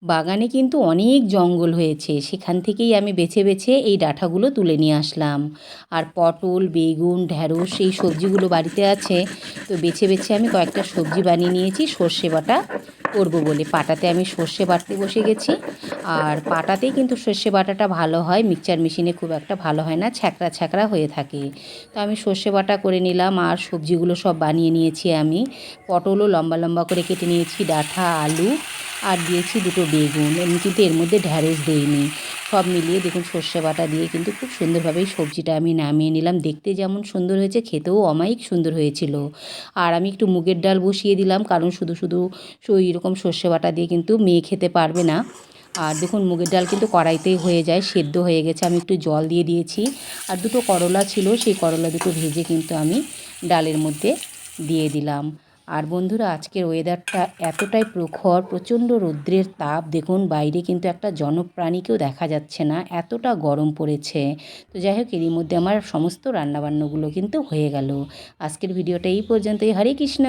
বাগানে কিন্তু অনেক জঙ্গল হয়েছে, সেখান থেকেই আমি বেছে বেছে এই ডাঁটাগুলো তুলে নিয়ে আসলাম। আর পটল, বেগুন, ঢ্যাঁড়স এই সবজিগুলো বাড়িতে আছে, তো বেছে বেছে আমি কয়েকটা সবজি বানিয়ে নিয়েছি সর্ষে বাটা করব বলে। পাটাতে আমি সর্ষে বাটতে বসে গেছি। আর পাটাতেই কিন্তু সর্ষে বাটাটা ভালো হয়, মিক্সচার মেশিনে খুব একটা ভালো হয় না, ছ্যাঁকড়া ছ্যাঁকড়া হয়ে থাকে। তো আমি সর্ষে বাটা করে নিলাম আর সবজিগুলো সব বানিয়ে নিয়েছি আমি। পটলও লম্বা লম্বা করে কেটে নিয়েছি, ডাঁটা, আলু আর দিয়েছি দুটো বেগুন। আমি কিন্তু এর মধ্যে ঢ্যাঁড়স দেইনি। সব মিলিয়ে দেখুন সর্ষে বাটা দিয়ে কিন্তু খুব সুন্দরভাবে এই সবজিটা আমি নামিয়ে নিলাম। দেখতে যেমন সুন্দর হয়েছে, খেতেও অমায়িক সুন্দর হয়েছিল। আর আমি একটু মুগের ডাল বসিয়ে দিলাম, কারণ শুধু শুধু এইরকম সর্ষে বাটা দিয়ে কিন্তু মেয়ে খেতে পারবে না। আর দেখুন মুগের ডাল কিন্তু কড়াইতেই হয়ে যায়, সেদ্ধ হয়ে গেছে। আমি একটু জল দিয়ে দিয়েছি। আর দুটো করলা ছিল, সেই করলা দুটো ভেজে কিন্তু আমি ডালের মধ্যে দিয়ে দিলাম। আর বন্ধুরা, আজকের ওয়েদারটা এতটাই প্রখর, প্রচণ্ড রৌদ্রের তাপ, দেখুন বাইরে কিন্তু একটা জনপ্রাণীকেও দেখা যাচ্ছে না, এতটা গরম পড়েছে। তো যাই হোক, এরই মধ্যে আমার সমস্ত রান্নাবান্নাগুলো কিন্তু হয়ে গেল। আজকের ভিডিওটা এই পর্যন্তই। হরে কৃষ্ণ।